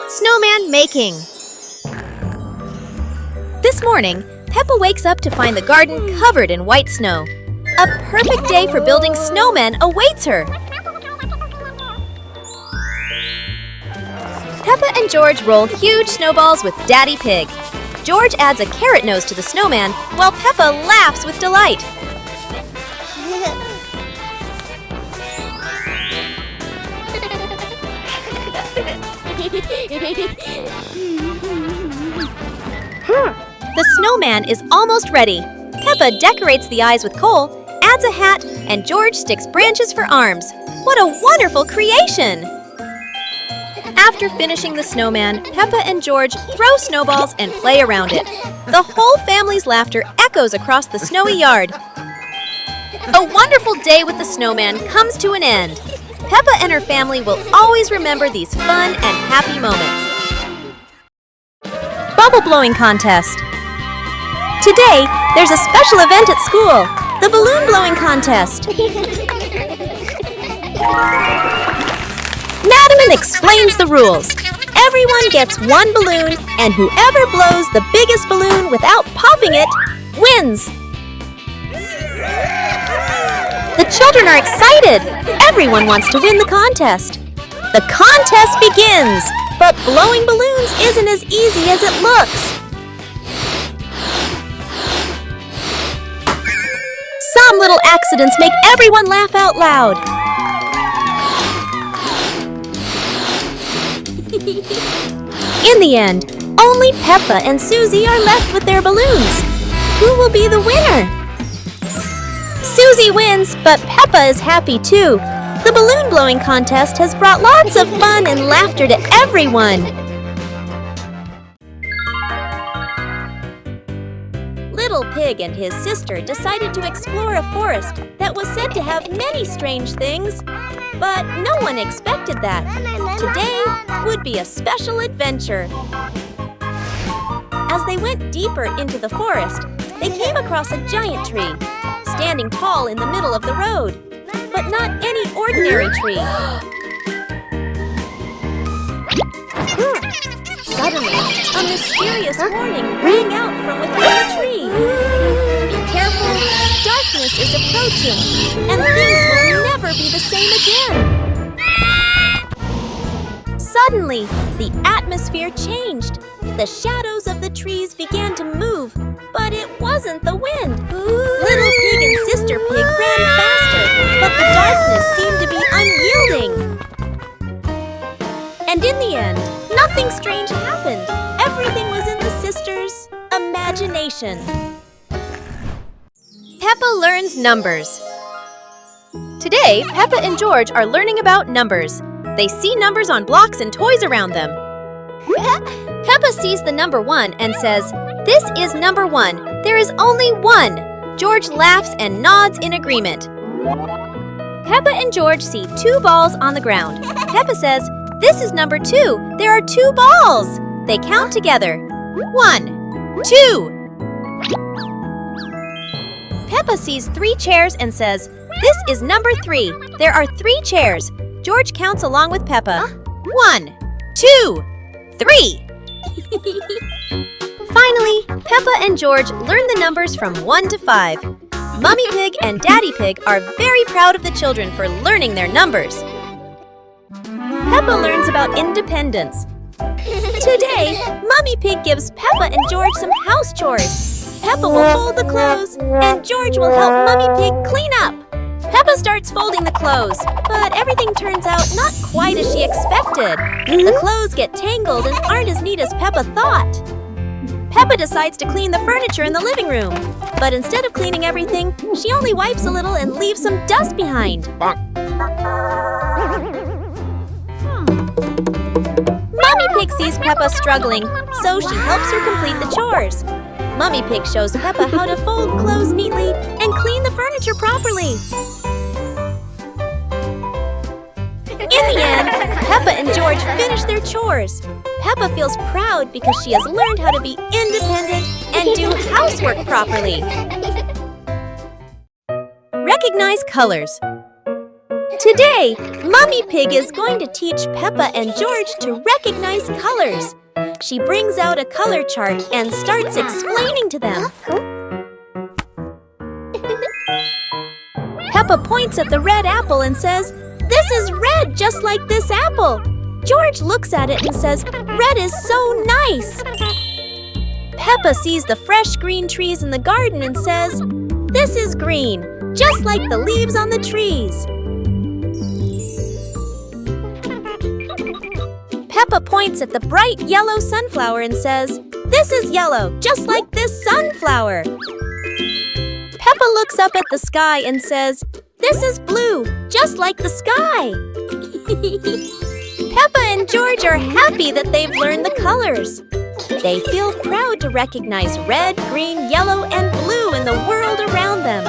Snowman making. This morning, Peppa wakes up to find the garden covered in white snow. A perfect day for building snowmen awaits her. Peppa and George roll huge snowballs with Daddy Pig. George adds a carrot nose to the snowman while Peppa laughs with delight. The snowman is almost ready. Peppa decorates the eyes with coal, adds a hat, and George sticks branches for arms. What a wonderful creation! After finishing the snowman, Peppa and George throw snowballs and play around it. The whole family's laughter echoes across the snowy yard. A wonderful day with the snowman comes to an end. Peppa and her family will always remember these fun and happy moments. Bubble blowing contest. Today, there's a special event at school, the balloon blowing contest. Madam explains the rules. Everyone gets one balloon, and whoever blows the biggest balloon without popping it wins. The children are excited. Everyone wants to win the contest. The contest begins, but blowing balloons isn't as easy as it looks. Some little accidents make everyone laugh out loud. In the end, only Peppa and Susie are left with their balloons. Who will be the winner? Susie wins, but Peppa is happy too. The balloon blowing contest has brought lots of fun and laughter to everyone. Little Pig and his sister decided to explore a forest that was said to have many strange things. But no one expected that. Today would be a special adventure. As they went deeper into the forest, they came across a giant tree, standing tall in the middle of the road. But not any ordinary tree. Suddenly, a mysterious warning rang out from within the tree. Be careful, darkness is approaching, and things will never be the same again. Suddenly, the atmosphere changed. The shadows of the trees began to move, but it wasn't the wind. Little Pig and Sister Pig ran faster, but the darkness seemed to be unyielding. And in the end, nothing strange happened. Everything was in the sisters' imagination. Peppa learns numbers. Today, Peppa and George are learning about numbers. They see numbers on blocks and toys around them. Peppa sees the number 1 and says, "This is number 1. There is only one." George laughs and nods in agreement. Peppa and George see 2 balls on the ground. Peppa says, "This is number 2. There are 2 balls." They count together. 1, 2. Peppa sees 3 chairs and says, "This is number 3. There are 3 chairs." George counts along with Peppa. 1, 2, 3. Finally, Peppa and George learn the numbers from 1 to 5. Mummy Pig and Daddy Pig are very proud of the children for learning their numbers. Peppa learns about independence. Today, Mummy Pig gives Peppa and George some house chores. Peppa will fold the clothes, and George will help Mummy Pig clean up. Peppa starts folding the clothes, but everything turns out not quite as she expected. The clothes get tangled and aren't as neat as Peppa thought. Peppa decides to clean the furniture in the living room, but instead of cleaning everything, she only wipes a little and leaves some dust behind. Mummy Pig sees Peppa struggling, so she helps her complete the chores. Mummy Pig shows Peppa how to fold clothes neatly and clean the furniture properly. In the end, Peppa and George finish their chores. Peppa feels proud because she has learned how to be independent and do housework properly. Recognize colors. Today, Mommy Pig is going to teach Peppa and George to recognize colors. She brings out a color chart and starts explaining to them. Peppa points at the red apple and says, "This is red just like this apple." George looks at it and says, "Red is so nice." Peppa sees the fresh green trees in the garden and says, "This is green, just like the leaves on the trees." Peppa points at the bright yellow sunflower and says, "This is yellow, just like this sunflower." Peppa looks up at the sky and says, "This is blue, just like the sky." Peppa and George are happy that they've learned the colors. They feel proud to recognize red, green, yellow, and blue in the world around them.